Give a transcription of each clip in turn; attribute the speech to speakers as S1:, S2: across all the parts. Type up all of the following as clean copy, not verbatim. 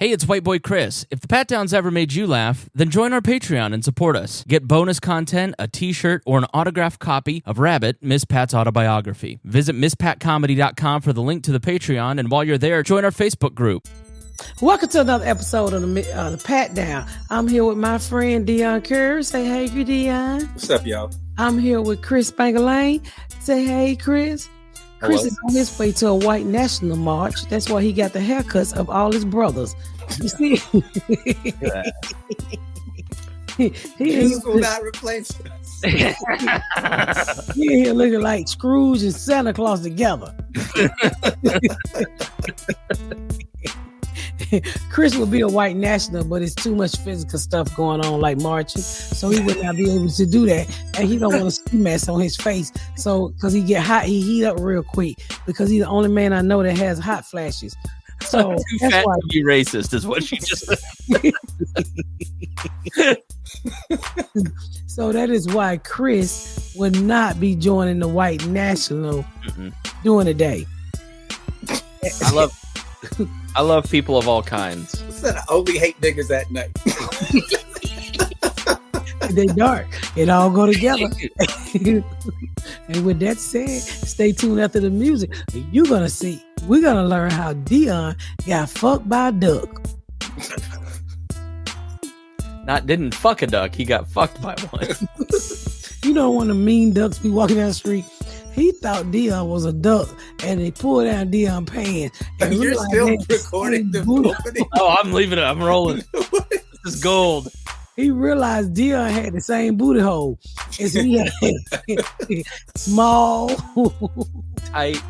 S1: Hey, it's White Boy Chris. If the Pat Downs ever made you laugh, then join our Patreon and support us. Get bonus content, a t-shirt, or an autographed copy of Rabbit, Miss Pat's autobiography. Visit MissPatComedy.com for the link to the Patreon, and while you're there, join our Facebook group.
S2: Welcome to another episode of the Pat Down. I'm here with my friend Dion Kerr. Say hey, Dion.
S3: What's up, y'all?
S2: I'm here with Chris Bangalane. Say hey, Chris. Chris
S3: Hello.
S2: is on his way to a white national march. That's why he got the haircuts of all his brothers. You see?
S3: Jesus will not replace us.
S2: He here looking like Scrooge and Santa Claus together. Chris would be a white national, but it's too much physical stuff going on, like marching, so he would not be able to do that. And he don't want a ski mask on his face, so because he get hot, he heat up real quick. Because he's the only man I know that has hot flashes. So
S1: Too
S2: that's
S1: fat
S2: why
S1: to be racist is what she just said.
S2: So that is why Chris would not be joining the white national during the day.
S1: I love people of all kinds.
S3: Said I only hate niggas at night.
S2: They dark. It all go together. And with that said, stay tuned after the music. You're gonna see. We're gonna learn how Dion got fucked by a duck.
S1: Didn't fuck a duck. He got fucked by one.
S2: You know when the mean ducks be walking down the street. He thought Dion was a duck, and they pulled down Dion's pants. And
S3: You're still recording the opening.
S1: Oh, I'm leaving it. I'm rolling. This is gold.
S2: He realized Dion had the same booty hole as he had. Small,
S1: Tight.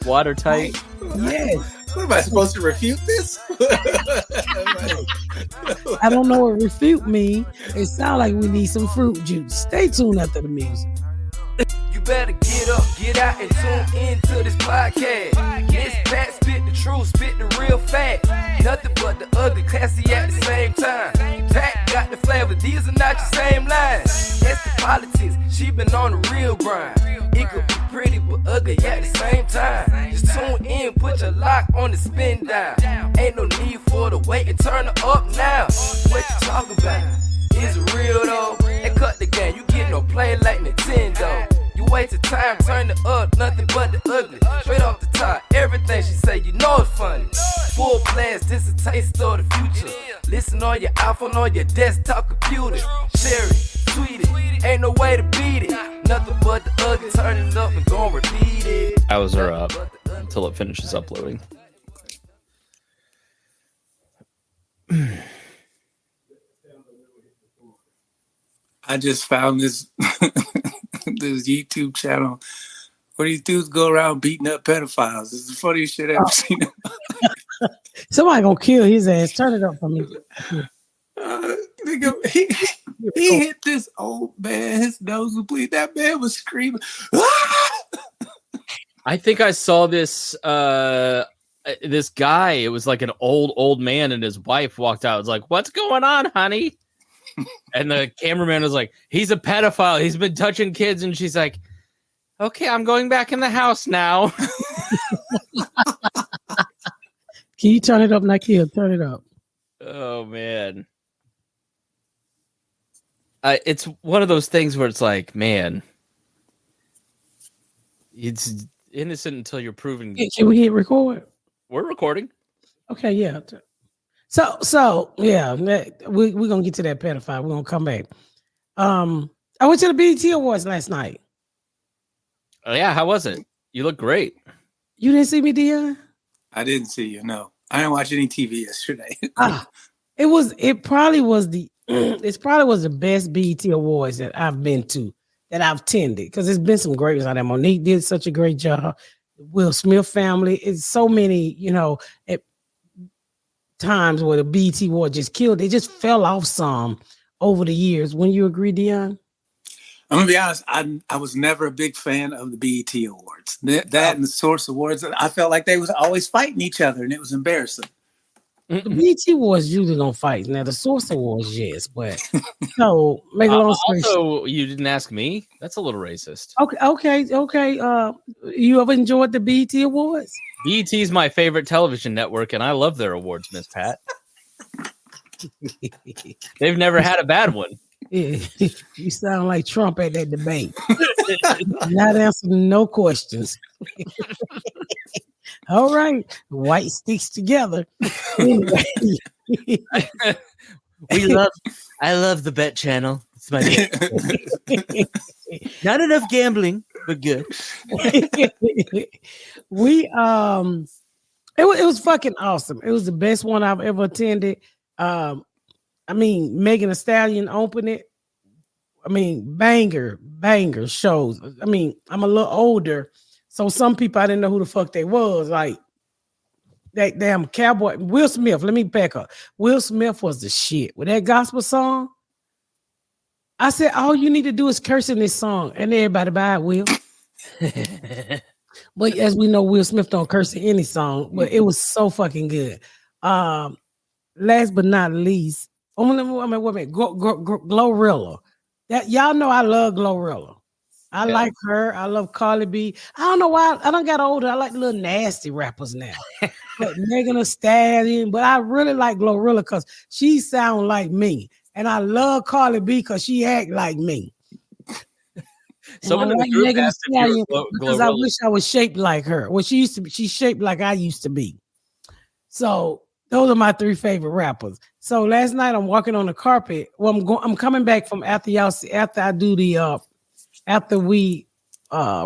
S1: Watertight.
S2: yes.
S3: What am I supposed to refute this?
S2: I don't know what refute mean. It sounds like we need some fruit juice. Stay tuned after the music.
S4: You better get up, get out, and tune in to this podcast. This Pat spit the truth, spit the real fact. Nothing but the ugly, classy at the same time. Pat got the flavor, these are not your same lines. That's the politics, she been on the real grind. It could be pretty but ugly at the same time. Just tune in, put your lock on the spin down. Ain't no need for the wait and turn it up now. What you talking about? Is it real though? And cut the game, you get no play like Nintendo. You wasted time, turn it up, nothing but the ugly. Straight off the top, everything she say, you know it's funny. Full blast, this a taste of the future. Listen on your iPhone, on your desktop computer. Share it, tweet it, ain't no way to beat it. Nothing but the ugly, turn it up and gon' repeat it.
S1: Hours are up until it finishes uploading.
S3: I just found this this YouTube channel where these dudes go around beating up pedophiles. It's the funniest shit I've ever seen.
S2: Somebody gonna kill his ass. Turn it up for me.
S3: Nigga, he hit this old man, his nose was bleeding. That man was screaming.
S1: I think I saw this this guy. It was like an old man, and his wife walked out. It was like, "What's going on, honey?" And the cameraman was like, "He's a pedophile. He's been touching kids." And she's like, "Okay, I'm going back in the house now."
S2: Can you turn it up, Nikhil? Turn it up.
S1: Oh man, it's one of those things where it's like, man, it's innocent until you're proven.
S2: Can we hit record?
S1: We're recording.
S2: Okay, yeah. So yeah, we're gonna get to that pedophile. We're gonna come back. I went to the BET Awards last night.
S1: Oh yeah, how was it? You look great.
S2: You didn't see me, Dion?
S3: I didn't see you. No, I didn't watch any TV yesterday.
S2: It probably was the best BET Awards that I've been to, that I've attended, because there's been some great ones out there. Monique did such a great job. Will Smith family. It's so many, times where the BET Award just killed. They just fell off some over the years. Wouldn't you agree, Dion?
S3: I'm gonna be honest. I was never a big fan of the BET Awards. That and the Source Awards. I felt like they was always fighting each other, and it was embarrassing.
S2: The BET Awards usually don't fight. Now the Source Awards, yes, but no. Make a long story short.
S1: Also, you didn't ask me. That's a little racist.
S2: Okay. You ever enjoyed the BET Awards?
S1: BET is my favorite television network, and I love their awards, Miss Pat. They've never had a bad one.
S2: Yeah. You sound like Trump at that debate. Not answering no questions. All right, white sticks together. Anyway.
S1: I love the bet channel. It's my not enough gambling, but good.
S2: We it was fucking awesome. It was the best one I've ever attended. I mean, Megan Thee Stallion opened it. I mean, banger shows. I mean, I'm a little older, so some people I didn't know who the fuck they was. Like that damn cowboy Will Smith. Let me back up. Will Smith was the shit with that gospel song. I said, all you need to do is curse in this song, and everybody buy it, Will. But as we know, Will Smith don't curse in any song, but it was so fucking good. Last but not least, Glorilla. That y'all know I love Glorilla. I like her. I love Carly B. I don't know why I don't got older. I like the little nasty rappers now. But Megan Thee Stallion, but I really like Glorilla because she sound like me. And I love Carly B because she act like me.
S1: Someone in the group asked if you were
S2: because I wish I was shaped like her. Well, she's shaped like I used to be. So those are my three favorite rappers. So last night I'm walking on the carpet. Well, I'm coming back from after I do the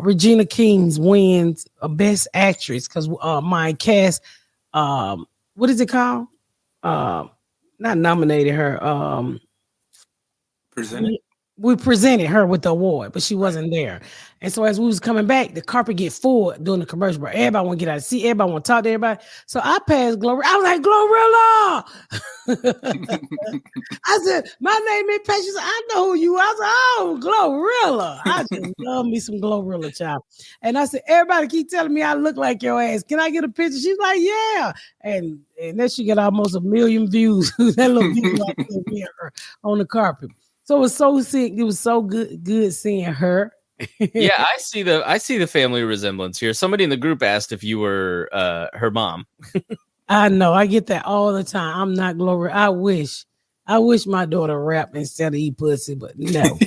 S2: Regina King's wins a best actress because my cast what is it called? Not nominated her.
S3: Presented.
S2: We presented her with the award, but she wasn't there. And so as we was coming back, the carpet get full during the commercial break. Everybody want to get out of seat. Everybody want to talk to everybody. So I passed Glorilla. I was like, Glorilla. I said, my name is Patience. I know who you are. I said, oh, Glorilla. I just love me some Glorilla, child. And I said, everybody keep telling me I look like your ass. Can I get a picture? She's like, yeah. And then she got almost 1 million views. That little video I put her on the carpet. So it was so sick. It was so good seeing her.
S1: Yeah, I see the family resemblance here. Somebody in the group asked if you were her mom.
S2: I know. I get that all the time. I'm not Glorilla. I wish my daughter rapped instead of eat pussy, but no.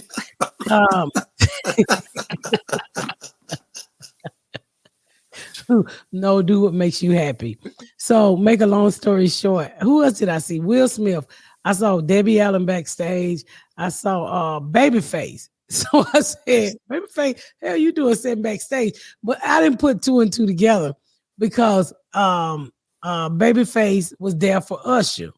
S2: No, do what makes you happy. So make a long story short. Who else did I see? Will Smith. I saw Debbie Allen backstage. I saw Babyface. So I said, Babyface, hell you doing sitting backstage? But I didn't put two and two together because Babyface was there for Usher.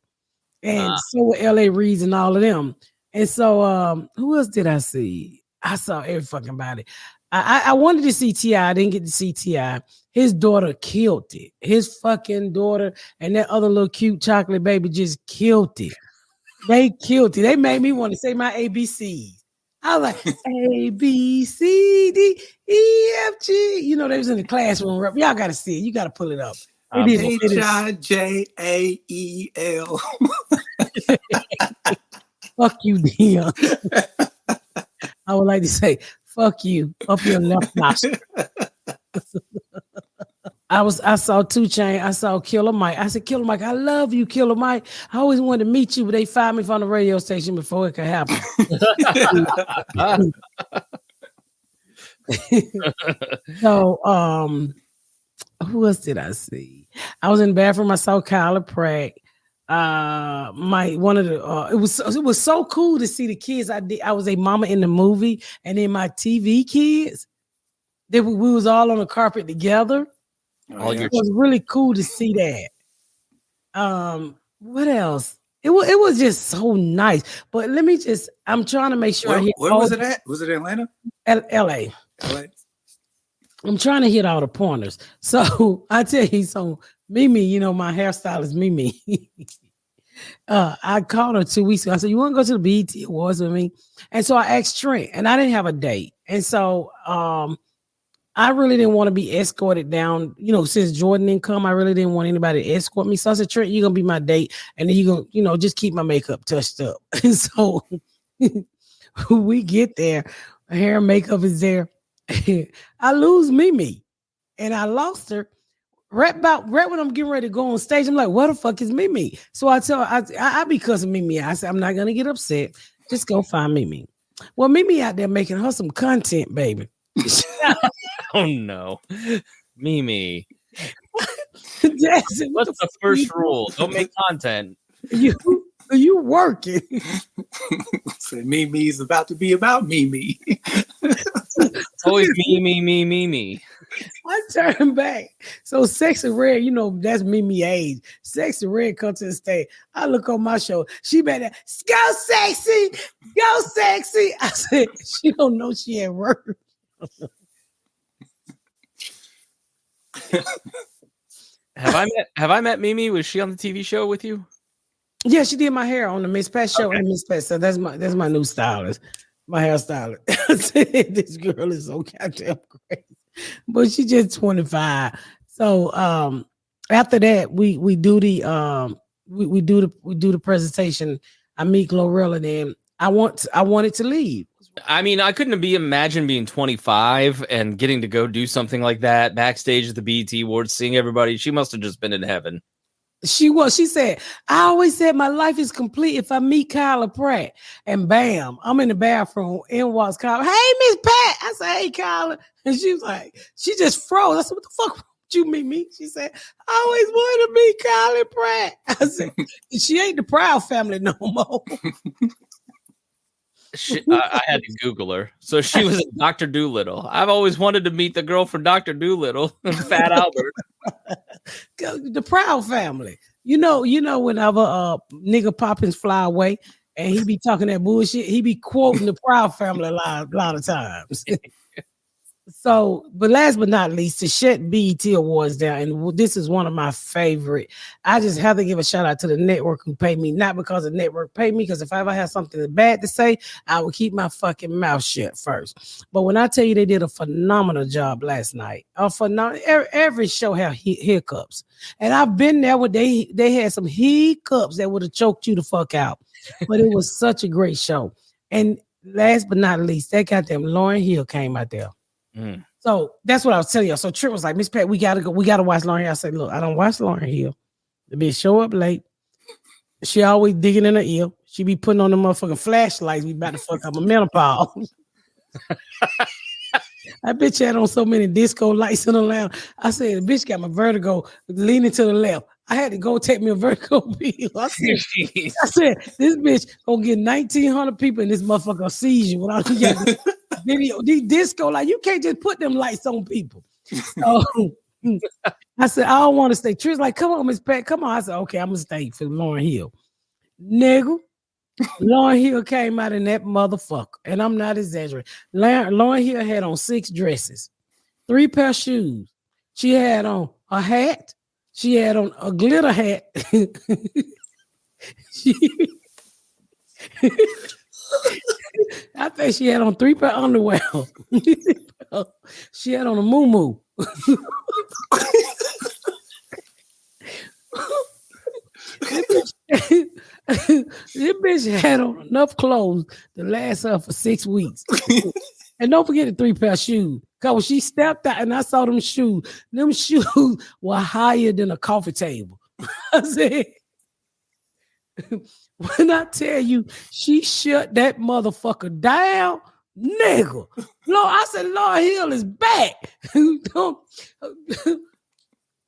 S2: And so were L.A. Reid's and all of them. And so who else did I see? I saw every fucking body. I wanted to see T.I. I didn't get to see T.I. His daughter killed it. His fucking daughter and that other little cute chocolate baby just killed it. They killed it. They made me want to say my ABCs. I was like, A, B, C, D, E, F, G. You know, they was in the classroom. Y'all got to see it. You got to pull it up.
S3: H-I-J-A-E-L.
S2: Fuck you, Dion. I would like to say, fuck you, up your left nostril. I saw 2 Chainz. I saw Killer Mike. I said, Killer Mike, I love you, Killer Mike. I always wanted to meet you, but they fired me from the radio station before it could happen. So, who else did I see? I was in the bathroom. I saw Kyla Pratt. It was so cool to see the kids. I was a mama in the movie, and then my TV kids. We was all on the carpet together. It was really cool to see that. What else? It was just so nice. But I'm trying to make sure
S3: where was it at? Was it Atlanta?
S2: LA. I'm trying to hit all the pointers. So I tell you, so Mimi, my hairstylist Mimi. I called her 2 weeks ago. I said, you want to go to the BET Awards with me? And so I asked Trent, and I didn't have a date. And so I really didn't want to be escorted down. Since Jordan didn't come, I really didn't want anybody to escort me. So I said, Trent, you're going to be my date. And then you're going to, just keep my makeup touched up. And so we get there. Hair and makeup is there. I lose Mimi. And I lost her right when I'm getting ready to go on stage, I'm like, what the fuck is Mimi? So I be cussing Mimi. I said, I'm not gonna get upset. Just go find Mimi. Well, Mimi out there making her some content, baby.
S1: Oh no, Mimi.
S2: Jackson,
S1: What's the first rule? Don't make content.
S2: You working?
S3: So Mimi's about to be about Mimi.
S1: It's always me.
S2: I turn back. So Sexy Red, you know, that's Mimi age. Sexy Red comes to the stage. I look on my show. She better go sexy. Go sexy. I said, she don't know she at work.
S1: Have I met Mimi? Was she on the TV show with you?
S2: Yeah, she did my hair on the Miss Pat show. Okay. And Miss Pat, so that's my new stylist, my hairstylist. I said, this girl is so goddamn crazy, but she just 25. So after that, we do the presentation. I meet Glorilla, then I wanted to leave.
S1: I mean, I couldn't imagine being 25 and getting to go do something like that backstage at the BET Awards, seeing everybody. She must have just been in heaven.
S2: She was. She said, I always said my life is complete if I meet Kyla Pratt. And bam, I'm in the bathroom. In walks Kyla. Hey, Miss Pat. I said, hey, Kyla. And she was like, she just froze. I said, what the fuck would you meet me? She said, I always wanted to meet Kyla Pratt. I said, she ain't the Proud family no more.
S1: I had to Google her. So she was Dr. Doolittle. I've always wanted to meet the girl from Dr. Doolittle, Fat Albert.
S2: The Proud family. You know, whenever nigga Poppins fly away and he be talking that bullshit, he be quoting the Proud family a lot of times. So, but last but not least, to shut BET Awards down, and this is one of my favorite. I just have to give a shout out to the network who paid me, not because the network paid me, because if I ever had something bad to say, I would keep my fucking mouth shut first. But when I tell you they did a phenomenal job last night, every show had hiccups, and I've been there where they had some hiccups that would have choked you the fuck out, but it was such a great show. And last but not least, that goddamn Lauryn Hill came out there. So that's what I was telling you. So Trip was like, Miss Pat, we gotta watch Lauryn Hill. I said, look, I don't watch Lauryn Hill. The bitch show up late. She always digging in her ear. She be putting on the motherfucking flashlights. We about to fuck up my menopause. That bitch had on so many disco lights in the lounge. I said, the bitch got my vertigo leaning to the left. I had to go take me a vertigo pill. I said, this bitch gonna get 1,900 people in this motherfucker seizure without video. These disco lights, you can't just put them lights on people. So I said, I don't want to stay. Trish like, come on, Miss Pat, come on. I said, okay, I'm gonna stay for Lauryn Hill. Nigga, Lauryn Hill came out in that motherfucker, and I'm not exaggerating. Lauryn Hill had on 6 dresses, 3 pair of shoes. She had on a hat. She had on a glitter hat. I think she had on 3 pair of underwear. She had on a muumuu. This bitch had on enough clothes to last her for 6 weeks. And don't forget the 3 pair of shoes. Because when she stepped out and I saw them shoes were higher than a coffee table. I said, when I tell you she shut that motherfucker down, nigga. Lord, I said, Lauryn Hill is back.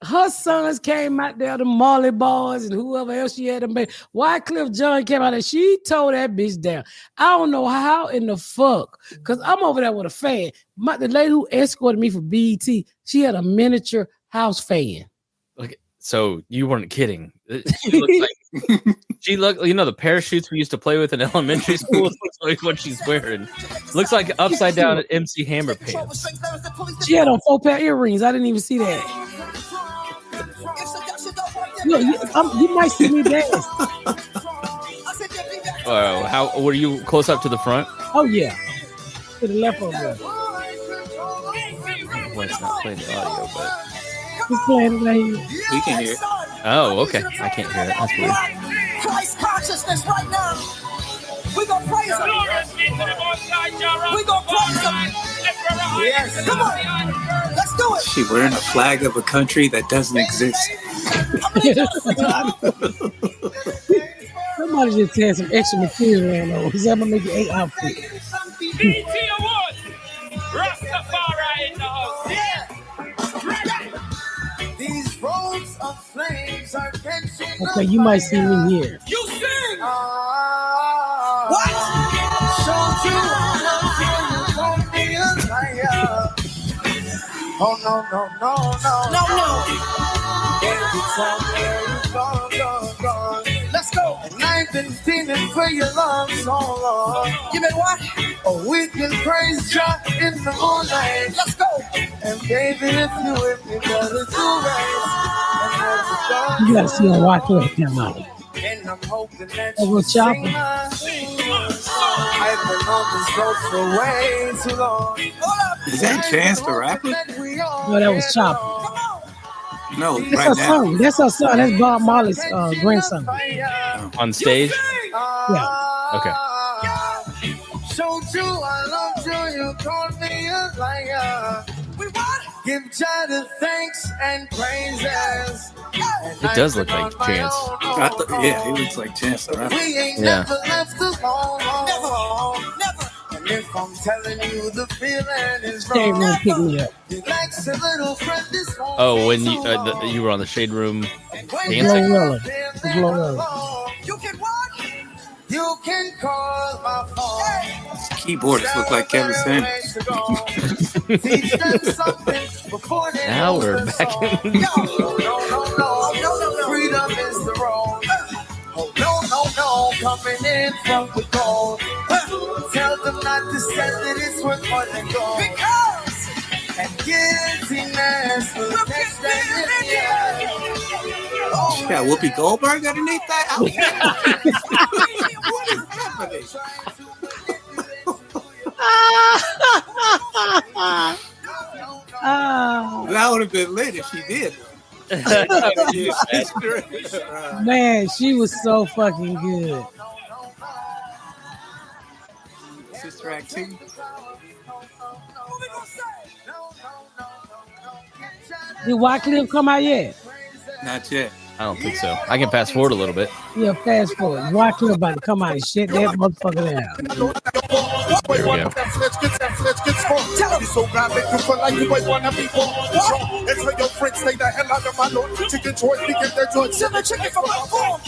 S2: Her sons came out there, the Marley Boys and whoever else she had to make. Wycliffe John came out and she tore that bitch down. I don't know how in the fuck, because I'm over there with a fan. The lady who escorted me for BET, she had a miniature house fan.
S1: Okay, so you weren't kidding. She looked like, the parachutes we used to play with in elementary school. Looks like what she's wearing. Looks like upside down MC Hammer pants.
S2: She had on 4 pair earrings. I didn't even see that. Look, you might see me dance.
S1: How were you close up to the front?
S2: Oh yeah, to the left of there.
S1: Well, it's not playing the audio, but
S2: it's playing it right here.
S3: We can hear it.
S1: Oh, okay. I can't hear it. That's weird.
S5: Christ consciousness right now. We gonna praise him. We gonna praise him. Yes. Come on. Let's do
S3: She wearing a flag of a country that doesn't exist.
S2: Somebody just had some extra material on. He's gonna make an 8 outfit.
S6: BT Awards. Rastafari in the house.
S5: Yeah. These ropes of flames are catching.
S2: Okay, you might see me here.
S6: You sing.
S5: What? Show you you won't be a liar. Oh no. Every time you're gone. Let's go. And I've been feeling for your love so long. You been what? Oh, we can praise God in the moonlight. Let's go. And baby, if you with me, better do right.
S2: You gotta see him walk up now.
S5: And I'm hoping that
S2: Oh,
S5: you
S2: we'll chop
S5: sing
S2: him.
S5: I've been on this road for way too long.
S3: Is that Chance the Rapper?
S2: No, that was Chopper.
S3: No,
S2: That's
S3: right
S2: her
S3: now.
S2: son. That's her son. That's Bob Marley's grandson.
S1: On stage.
S2: Yeah.
S1: Okay.
S5: Showed you I loved you, you called me a liar. Give Jah the thanks and praises.
S1: It does look like Chance.
S3: Yeah, he looks like Chance the Rapper.
S5: We ain't
S1: Yeah.
S5: never left alone. Never. And if I'm telling you the feeling is
S2: Shade
S5: wrong,
S2: Room pick me up.
S5: you like a little friend this won't
S1: Oh,
S5: be
S1: when
S5: too
S1: you
S5: long.
S1: you were on the Shade Room
S5: And when
S1: dancing.
S2: Glorilla.
S5: you're
S2: The Glorilla.
S5: You can what? You can call my phone.
S3: His keyboardist look like Kevin Sanders.
S5: Teach them something before they
S1: Now
S5: know
S1: we're
S5: the
S1: back
S5: song.
S1: in-
S5: No. Freedom is the road. Oh, no. Coming in from the cold. Tell them not to send it, it's worth more than gold. Because and guiltiness will catch them in the air.
S3: She got Whoopi Goldberg underneath that outfit. What is happening? That would have been lit if she did.
S2: Man, she was so fucking good.
S3: Sister Act 2.
S2: Did Wycliffe come out yet?
S3: Not yet.
S1: I don't think so. I can fast forward a little bit.
S2: Yeah, fast forward. Wycliffe about to come out and shit that motherfucker down.
S1: There we go.
S5: Tell them. So glad make you feel like you ain't wanna be born. And for your friends, stay the hell out of my lord. Chicken joy, we get their joy. Send the chicken from my farm.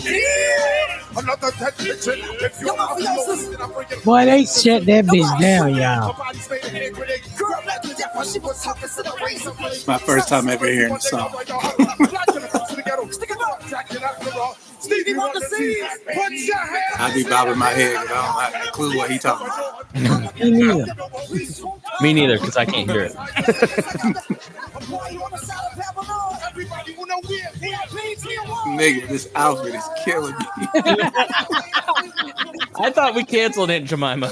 S5: Another dead pigeon. If you are the
S2: Boy, they shut that bitch down, y'all.
S3: It's my first time ever hearing the song.
S5: Stevie on the scene. Put your hands.
S3: I be bobbing my head because I don't have a clue what he talking about.
S2: Me neither.
S1: Me neither, because I can't hear it.
S3: Nigga, this outfit is killing me.
S1: I thought we canceled Aunt Jemima.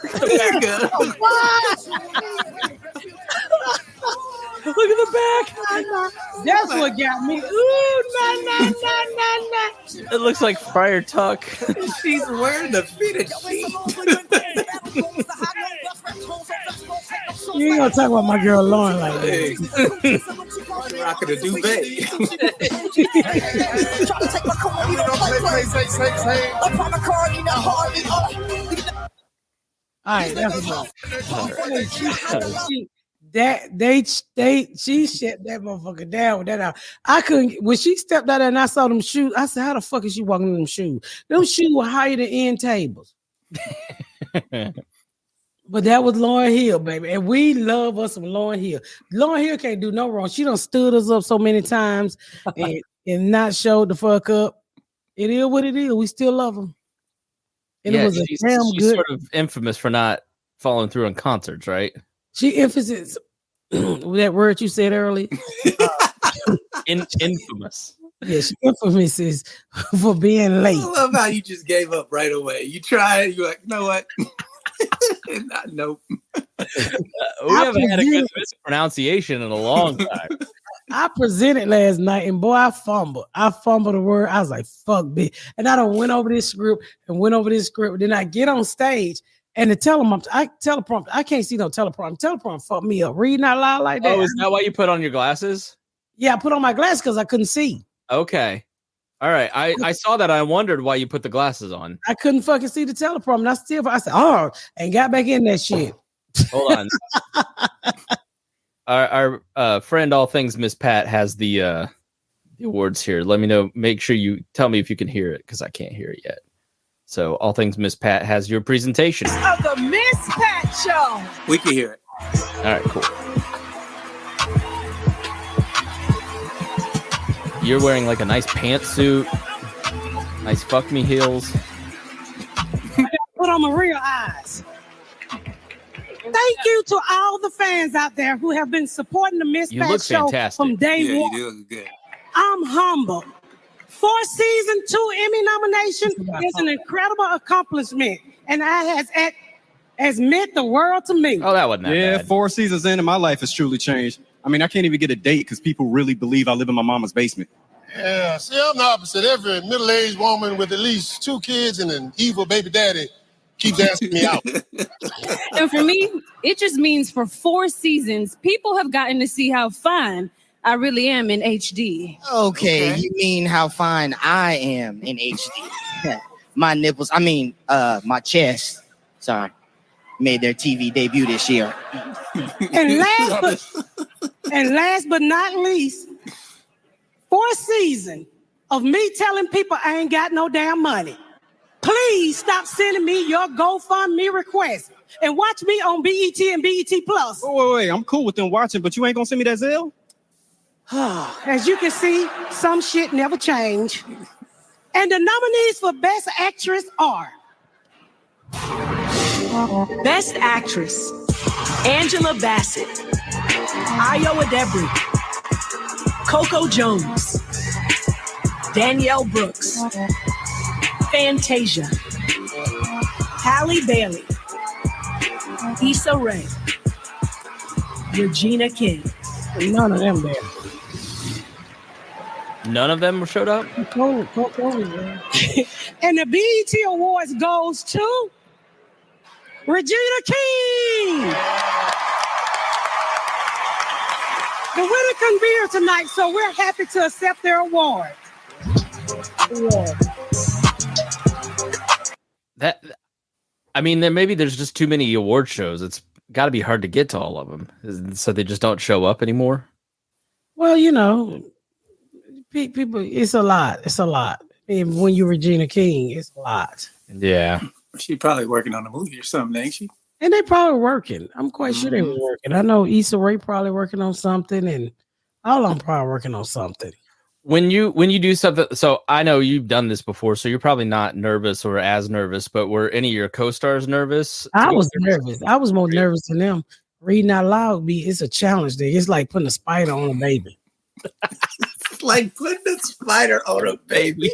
S3: Nigga.
S1: Look at the back.
S2: That's what got me. Ooh, nah.
S1: It looks like Friar Tuck.
S3: She's wearing the fitted sheet.
S2: You ain't gonna talk about my girl Lauren like that.
S3: Hey. Rocking a duvet.
S2: All right, that's enough. She shut that motherfucker down with that out. I couldn't when she stepped out there and I saw them shoes. I said, "How the fuck is she walking in them shoes? Them shoes were higher than end tables." But that was Lauren Hill, baby, and we love us some Lauren Hill. Lauren Hill can't do no wrong. She done stood us up so many times and not showed the fuck up. It is what it is. We still love them. And it was a damn
S1: she's
S2: good.
S1: sort of infamous for not following through on concerts, right?
S2: She emphasis that word you said earlier.
S1: Infamous.
S2: Yeah, she infamous is for being late.
S3: I love how you just gave up right away. You tried, you're like, you know what? Nope.
S1: We haven't had a good mispronunciation in a long time.
S2: I presented last night and boy, I fumbled. I fumbled the word. I was like, fuck bitch. And I done went over this script. Then I get on stage And the teleprompter, I can't see no teleprompter. Teleprompter fucked me up. Reading out loud like that.
S1: Oh, is that why you put on your glasses?
S2: Yeah, I put on my glasses because I couldn't see.
S1: Okay. All right. I saw that. I wondered why you put the glasses on.
S2: I couldn't fucking see the teleprompter. I said, oh, and got back in that shit.
S1: Hold on. Our friend, All Things Miss Pat, has the awards here. Let me know. Make sure you tell me if you can hear it because I can't hear it yet. So, All Things Miss Pat has your presentation
S7: of the Miss Pat Show.
S3: We can hear it.
S1: All right, cool. You're wearing like a nice pantsuit, nice fuck me heels.
S2: Put on my real eyes. Thank you to all the fans out there who have been supporting the Miss Pat Show from day one.
S3: You look good.
S2: I'm humble. 4 season 2 Emmy nomination is an incredible accomplishment, and has meant the world to me.
S1: Oh, that wasn't that bad.
S8: 4 seasons in and my life has truly changed. I mean, I can't even get a date because people really believe I live in my mama's basement.
S9: Yeah, see, I'm the opposite. Every middle-aged woman with at least 2 kids and an evil baby daddy keeps asking me out.
S10: And for me, it just means for 4 seasons, people have gotten to see how fine I really am in HD.
S11: Okay, you mean how fine I am in HD. My nipples, my chest, sorry, made their TV debut this year.
S2: And last but not least, 4 seasons of me telling people I ain't got no damn money. Please stop sending me your GoFundMe requests and watch me on BET and BET Plus.
S8: Wait, I'm cool with them watching, but you ain't gonna send me that Zelle?
S2: As you can see, some shit never change. And the nominees for Best Actress are
S7: Best Actress, Angela Bassett, Ayo Edebiri, Coco Jones, Danielle Brooks, Fantasia, Halle Bailey, Issa Rae, Regina King.
S2: None of them there.
S1: None of them showed up?
S2: Cool. And the BET Awards goes to Regina King. The winner couldn't be here tonight, so we're happy to accept their award.
S1: There's just too many award shows. It's got to be hard to get to all of them, so they just don't show up anymore.
S2: Well, people, it's a lot. And when you're Regina King, it's a lot.
S1: Yeah,
S3: she's probably working on a movie or something, ain't she?
S2: And they probably working. I'm quite sure they were working. I know Issa Rae probably working on something, and all of them probably working on something.
S1: When you do something, so I know you've done this before, so you're probably not nervous or as nervous, but were any of your co-stars nervous?
S2: I was nervous. I was more nervous than them. Reading out loud, it's a challenge there. It's like putting a spider on a baby.
S3: It's like putting a spider on a baby.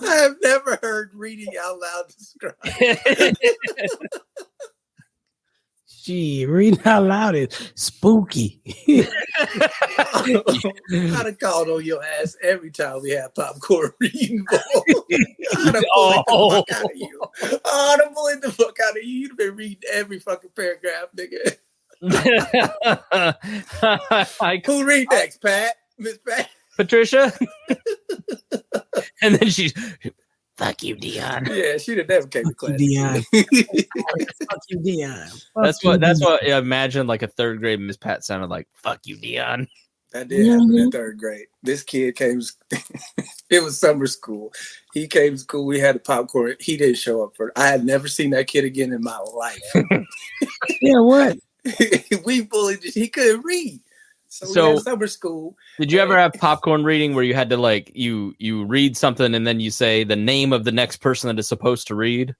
S3: I have never heard reading out loud described.
S2: Gee, reading out loud is spooky.
S3: I'd have called on your ass every time we have popcorn reading. I'd have pulled the fuck out of you. I'd have pulled the fuck out of you. You'd have been reading every fucking paragraph, nigga. Who read next, Pat? Miss Pat?
S1: Patricia? And then she's, fuck you, Dion.
S3: Yeah, she'd have never came to class.
S2: Dion. Fuck you, Dion.
S1: That's what imagine like a 3rd grade Miss Pat sounded like. Fuck you, Dion.
S3: That did happen in 3rd grade. This kid came, it was summer school. He came to school, we had a popcorn. He didn't show up for it. I had never seen that kid again in my life.
S2: Yeah, what?
S3: We bullied him. He couldn't read. So we had summer school.
S1: Did you ever have popcorn reading where you had to like you read something and then you say the name of the next person that is supposed to read?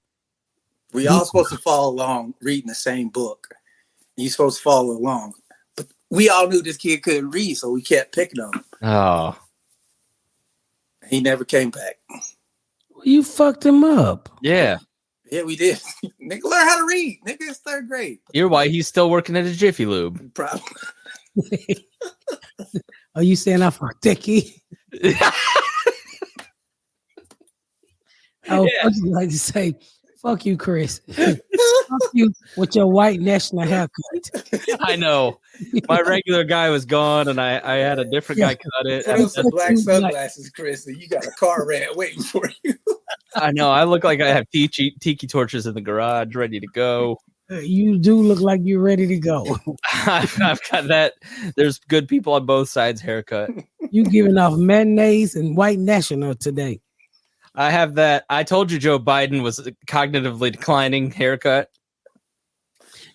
S3: We all supposed to follow along reading the same book. You're supposed to follow along. But we all knew this kid couldn't read, so we kept picking on him.
S1: Oh.
S3: He never came back.
S2: Well, you fucked him up.
S1: Yeah.
S3: Yeah, we did. Nigga, learn how to read. Nigga, it's 3rd grade.
S1: You're why he's still working at a Jiffy Lube.
S3: Probably.
S2: Are you saying I fucked that kid? I I would
S1: Yeah.
S2: first like to say, fuck you, Chris. Fuck you with your white national haircut.
S1: I know. My regular guy was gone, and I had a different guy cut it.
S3: Put on some black sunglasses, Chris, and you got a car ran waiting for you.
S1: I know. I look like I have tiki torches in the garage ready to go.
S2: You do look like you're ready to go.
S1: I've got that. There's good people on both sides haircut.
S2: You giving off mayonnaise and white national today.
S1: I have that. I told you Joe Biden was cognitively declining haircut.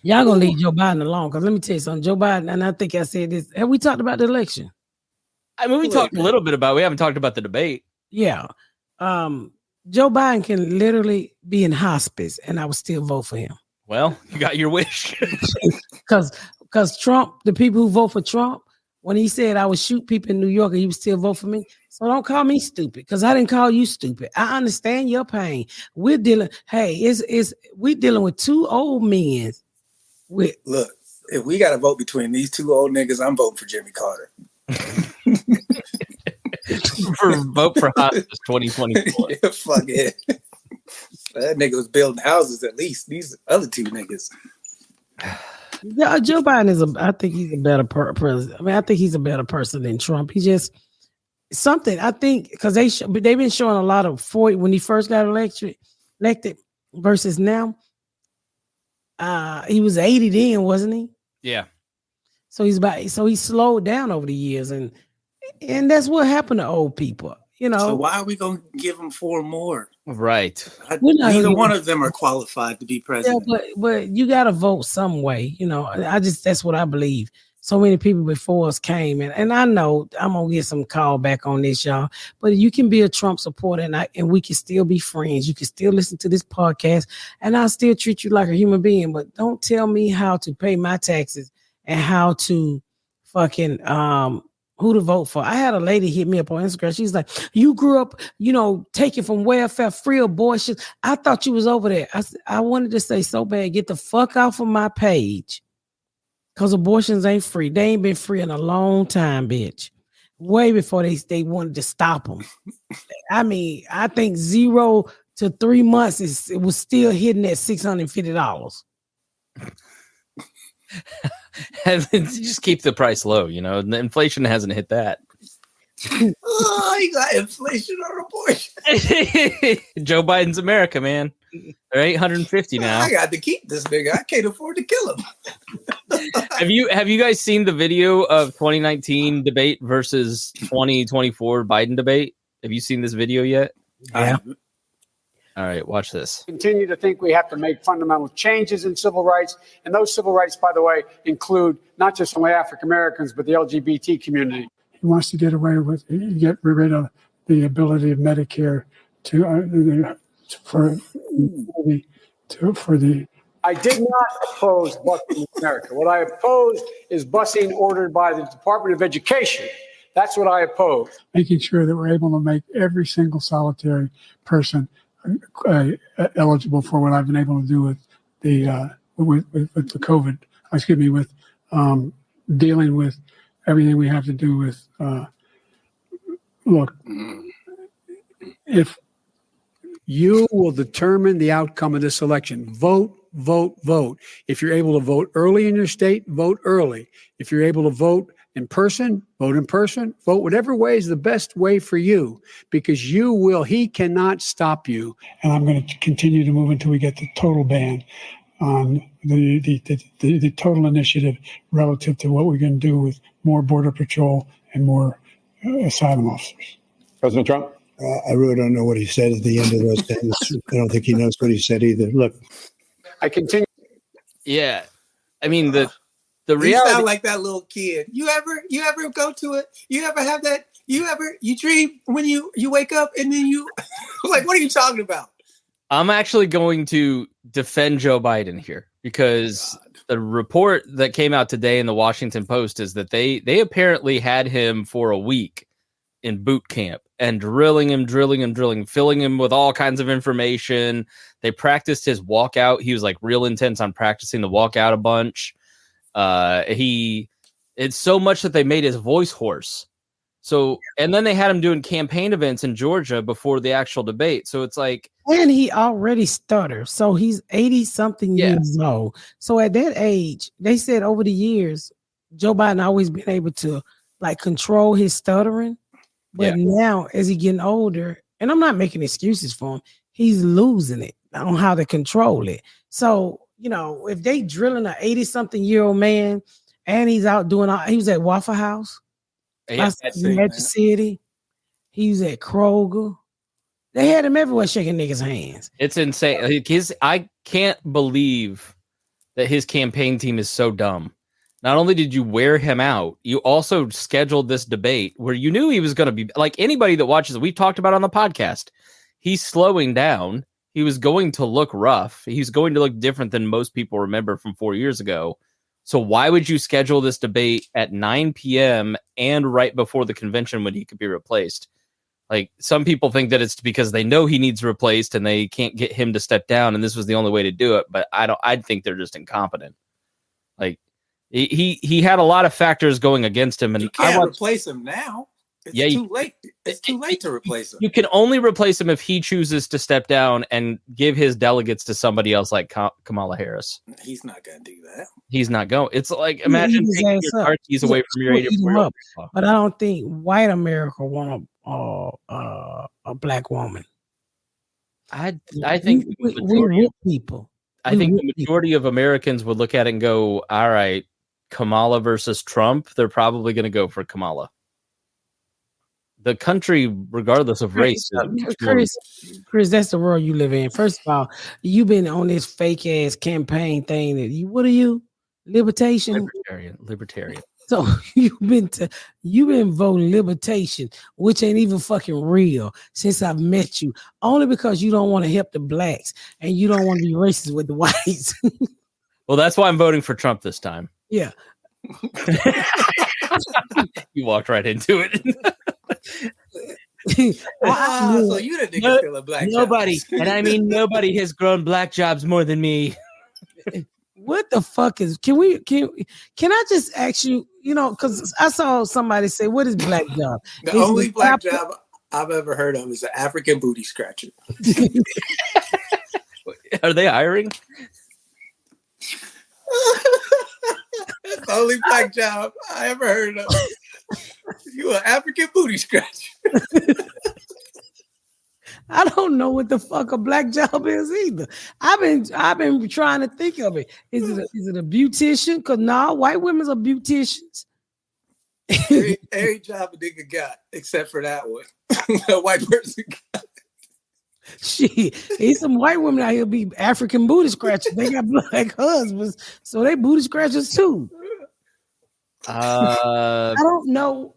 S2: Y'all gonna leave Joe Biden alone, because let me tell you something. Joe Biden, and I think I said this. Have we talked about the election?
S1: I mean, we talked a little bit about it. We haven't talked about the debate.
S2: Yeah. Joe Biden can literally be in hospice, and I would still vote for him.
S1: Well, you got your wish.
S2: Because Trump, the people who vote for Trump, when he said I would shoot people in New York and you would still vote for me. So don't call me stupid, because I didn't call you stupid. I understand your pain. We're dealing with two old men.
S3: Look, if we got to vote between these two old niggas, I'm voting for Jimmy Carter.
S1: Vote for hospice 2024.
S3: Yeah, fuck it. That nigga was building houses at least. These other two niggas.
S2: Yeah, Joe Biden I think he's a better president. I mean, I think he's a better person than Trump. He just something. I think because they've been showing a lot of when he first got elected versus now. He was 80 then, wasn't he?
S1: Yeah.
S2: So he slowed down over the years, and that's what happened to old people. You know.
S3: So why are we gonna give them 4 more?
S1: Right.
S3: Neither one of them are qualified to be president.
S2: Yeah, but you got to vote some way. You know, that's what I believe. So many people before us came, and I know I'm gonna get some call back on this, y'all. But you can be a Trump supporter, and we can still be friends. You can still listen to this podcast, and I'll still treat you like a human being. But don't tell me how to pay my taxes and how to fucking who to vote for. I had a lady hit me up on Instagram. She's like, "You grew up, taking from welfare, free abortion. I thought you was over there." I wanted to say so bad, get the fuck off of my page. Because abortions ain't free. They ain't been free in a long time, bitch. Way before they wanted to stop them. I mean, I think 0 to 3 months it was still hitting at $650.
S1: Just keep the price low. The inflation hasn't hit that.
S3: Oh, you got inflation on abortion.
S1: Joe Biden's America, man. They're 850 now.
S3: I got to keep this nigga. I can't afford to kill him.
S1: Have you guys seen the video of 2019 debate versus 2024 Biden debate? Have you seen this video yet?
S2: Yeah.
S1: All right, watch this.
S12: Continue to think we have to make fundamental changes in civil rights. And those civil rights, by the way, include not just only African Americans, but the LGBT community.
S13: He wants to get rid of the ability of Medicare for the.
S12: I did not oppose busing in America. What I opposed is busing ordered by the Department of Education. That's what I oppose.
S13: Making sure that we're able to make every single solitary person eligible for what I've been able to do with the COVID. With dealing with everything we have to do with. Look,
S14: if you will determine the outcome of this election, vote. If you're able to vote early in your state, vote early. If you're able to vote in person, vote in person. Vote whatever way is the best way for you, because he cannot stop you.
S13: And I'm going to continue to move until we get the total ban on the total initiative relative to what we're going to do with more border patrol and more asylum officers.
S15: President Trump?
S16: I really don't know what he said at the end of those sentences. I don't think he knows what he said either. Look.
S12: I continue.
S1: Yeah. I mean, the reality.
S3: You sound like that little kid. You ever go to it? You ever have that? You dream when you wake up and then you like, what are you talking about?
S1: I'm actually going to defend Joe Biden here, because the report that came out today in the Washington Post is that they apparently had him for a week in boot camp and drilling him, filling him with all kinds of information. They practiced his walkout. He was like real intense on practicing the walkout a bunch. It's so much that they made his voice hoarse. So, and then they had him doing campaign events in Georgia before the actual debate. So it's like,
S2: and he already stutters. So he's 80 something years old. So at that age, they said over the years, Joe Biden always been able to like control his stuttering. But now as he getting older, and I'm not making excuses for him, he's losing it on how to control it. So, you know, if they drilling an 80 something year old man and he's out doing he was at Waffle House. Magic City. He was at Kroger. They had him everywhere shaking niggas' hands.
S1: it's insane. Like I can't believe that his campaign team is so dumb. Not only did you wear him out, you also scheduled this debate where you knew he was going to be like anybody that watches. We talked about on the podcast. He's slowing down. He was going to look rough. He's going to look different than most people remember from 4 years ago. So why would you schedule this debate at 9 p.m. and right before the convention when he could be replaced? Like some people think that it's because they know he needs replaced and they can't get him to step down, and this was the only way to do it. But I think they're just incompetent. Like he had a lot of factors going against him, and
S3: you can't replace him now. It's too late. It's too late to replace him.
S1: You can only replace him if he chooses to step down and give his delegates to somebody else like Kamala Harris.
S3: He's not going to do that.
S1: He's not going. It's like imagine taking your car keys away from your 84-year-old.
S2: But I don't think white America want a black woman.
S1: I think
S2: we people.
S1: I think the majority of Americans would look at it and go, "All right, Kamala versus Trump. They're probably going to go for Kamala." The country, regardless of race,
S2: Chris, that's the world you live in. First of all, you've been on this fake ass campaign thing. What are you? Libertarian. So you've been voting libertarian, which ain't even fucking real since I've met you. Only because you don't want to help the blacks and you don't want to be racist with the whites.
S1: Well, that's why I'm voting for Trump this time.
S2: Yeah.
S1: You walked right into it.
S3: So you didn't steal a black
S1: nobody,
S3: job.
S1: and I mean nobody has grown black jobs more than me.
S2: What the fuck is? Can I just ask you? You know, because I saw somebody say, "What is black job?"
S3: The only black job I've ever heard of is an African booty scratcher.
S1: Are they hiring?
S3: That's the only black job I ever heard of. You an African booty scratcher.
S2: I don't know what the fuck a black job is either. I've been trying to think of it. Is it a beautician? Because now white women are beauticians.
S3: Every job a nigga got except for that one. A white person got.
S2: Shit, there's some white women out here be African booty scratchers. They got black husbands, so they booty scratchers too. I don't know.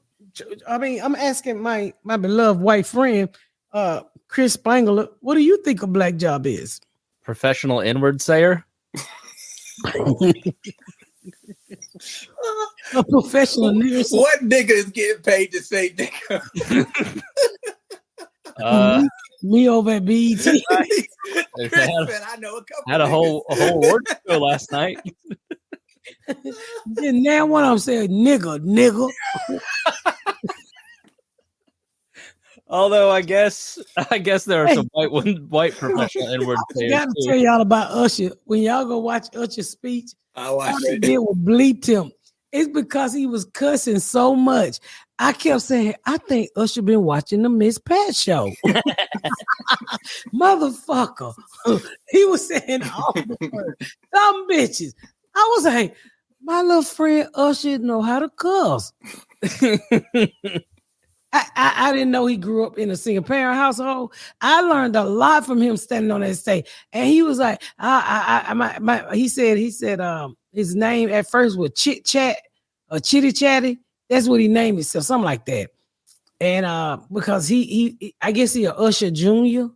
S2: I mean, I'm asking my beloved white friend, Chris Spangler, what do you think a black job is?
S1: Professional inward sayer.
S2: A professional nurse.
S3: What nigga is getting paid to say nigga?
S2: Me over at BET.
S3: Chris said, I know a couple.
S1: Had a whole award show last night.
S2: Then now one of them said nigga.
S1: Although I guess there are some white professional N-word players.
S2: I gotta tell y'all about Usher. When y'all go watch Usher's speech, all they did was bleeped him. It's because he was cussing so much. I kept saying, I think Usher been watching the Miss Pat show. Motherfucker. He was saying all the words. Some bitches. I was like, my little friend Usher know how to cuss. I didn't know he grew up in a single parent household. I learned a lot from him standing on that stage. And he was like, he said his name at first was Chit Chat or Chitty Chatty. That's what he named himself, something like that. And because he I guess he a Usher Jr.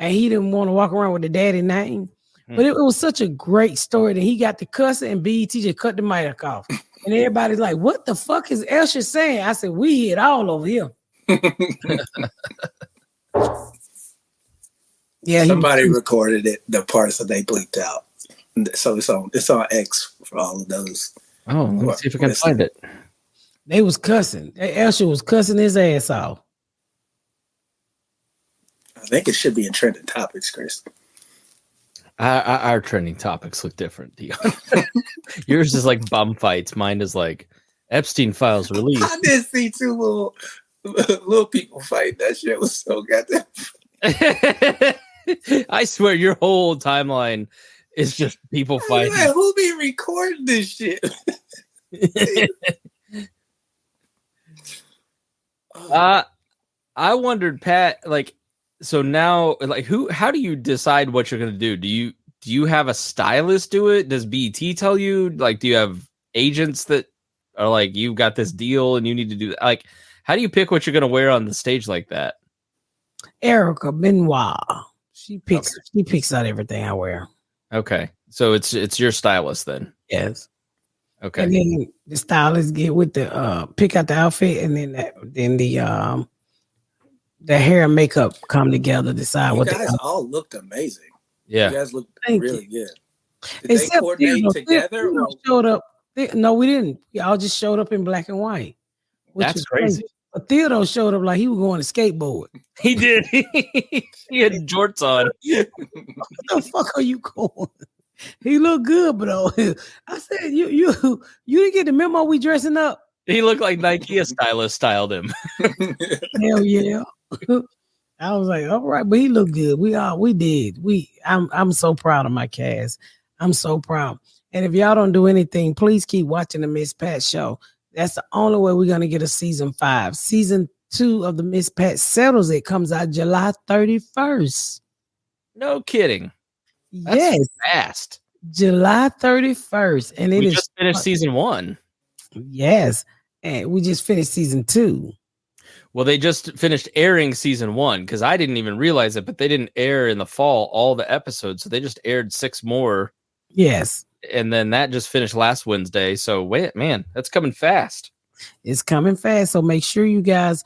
S2: and he didn't want to walk around with the daddy name. But it was such a great story that he got to cuss and BET just cut the mic off. And everybody's like, what the fuck is Usher saying? I said, we hit all over here. Yeah,
S3: somebody recorded it, the parts that they bleeped out. So it's on X for all of those.
S1: Oh, let's see if we can find it.
S2: They was cussing. Usher was cussing his ass off.
S3: I think it should be in trending topics, Chris.
S1: Our trending topics look different, Dion. Yours is like bum fights. Mine is like Epstein files released.
S3: I did see two little people fight. That shit was so goddamn.
S1: I swear, your whole timeline is just people fighting.
S3: Man, who be recording this shit?
S1: I wondered, Pat, like, so now, like, how do you decide what you're gonna do? Do you have a stylist do it? Does BET tell you? Like, do you have agents that are like, you got this deal and you need to do that? Like, how do you pick what you're gonna wear on the stage like that?
S2: Erica Benoit. She picks out everything I wear.
S1: Okay, so it's your stylist then.
S2: Yes.
S1: Okay.
S2: And then the stylist get with the pick out the outfit, and then the hair and makeup come together. Decide
S3: You
S2: what
S3: guys all looked amazing.
S1: Yeah,
S3: you guys looked
S2: Thank
S3: really good. Did
S2: Except
S3: they coordinate
S2: Theodore.
S3: together?
S2: Theodore
S3: Or?
S2: showed up. No, we didn't. We all just showed up in black and white. Which
S1: That's
S2: was
S1: crazy.
S2: But Theodore showed up like he was going to skateboard.
S1: He did. He had jorts on.
S2: What the fuck are you going? He looked good, but I said, you didn't get the memo. We dressing up.
S1: He looked like Nike stylist styled him.
S2: Hell yeah. I was like, all right, but he looked good. We did. I'm so proud of my cast. I'm so proud. And if y'all don't do anything, please keep watching the Miss Pat show. That's the only way we're gonna get a season 5. Season 2 of the Miss Pat Settles It comes out July 31st.
S1: No kidding. That's
S2: yes,
S1: fast.
S2: July 31st, and
S1: we just finished season 1.
S2: Yes, and we just finished season 2.
S1: Well, they just finished airing season 1 because I didn't even realize it, but they didn't air in the fall all the episodes, so they just aired 6 more.
S2: Yes,
S1: and then that just finished last Wednesday. So wait, man, that's coming fast.
S2: It's coming fast. So make sure you guys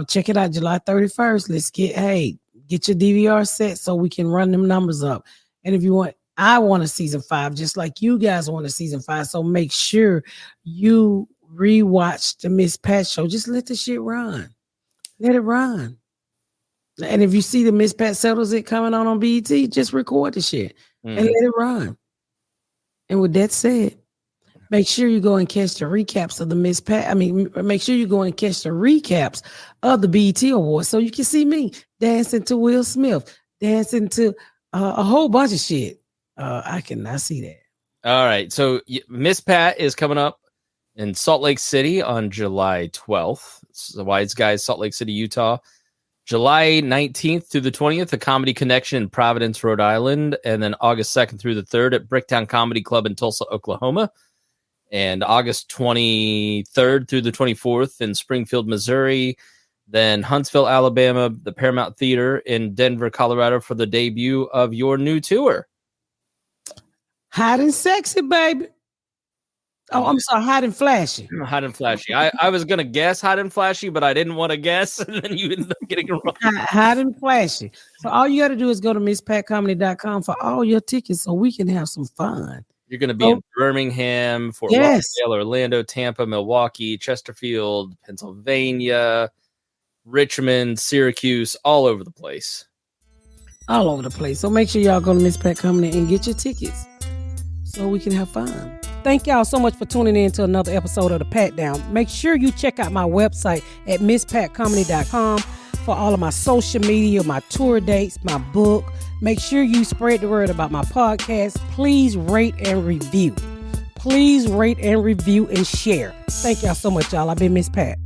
S2: check it out July 31st. Let's get your DVR set so we can run them numbers up. And if you want, I want a season 5, just like you guys want a season 5. So make sure you rewatch the Miss Pat show. Just let the shit run. Let it run. And if you see the Miss Pat Settles It coming on BET, just record the shit and let it run. And with that said, make sure you go and catch the recaps of the Miss Pat. Make sure you go and catch the recaps of the BET Awards so you can see me dancing to Will Smith, dancing to a whole bunch of shit. I cannot see that.
S1: All right. So Miss Pat is coming up in Salt Lake City on July 12th. It's the Wise Guys, Salt Lake City, Utah. July 19th through the 20th, the Comedy Connection in Providence, Rhode Island. And then August 2nd through the 3rd at Bricktown Comedy Club in Tulsa, Oklahoma. And August 23rd through the 24th in Springfield, Missouri. Then Huntsville, Alabama, the Paramount Theater in Denver, Colorado for the debut of your new tour.
S2: Hot and sexy, baby. Oh, I'm sorry, hot and flashy.
S1: Hot and flashy. I was going to guess hot and flashy, but I didn't want to guess. And then you ended up getting it wrong.
S2: Hot and flashy. So all you got to do is go to misspatcomedy.com for all your tickets so we can have some fun.
S1: You're going to be in Birmingham, Fort Lauderdale, Orlando, Tampa, Milwaukee, Chesterfield, Pennsylvania, Richmond, Syracuse, all over the place.
S2: All over the place. So make sure y'all go to Miss Pat Comedy and get your tickets so we can have fun. Thank y'all so much for tuning in to another episode of The Pat Down. Make sure you check out my website at misspatcomedy.com for all of my social media, my tour dates, my book. Make sure you spread the word about my podcast. Please rate and review. Please rate and review and share. Thank y'all so much, y'all. I've been Miss Pat.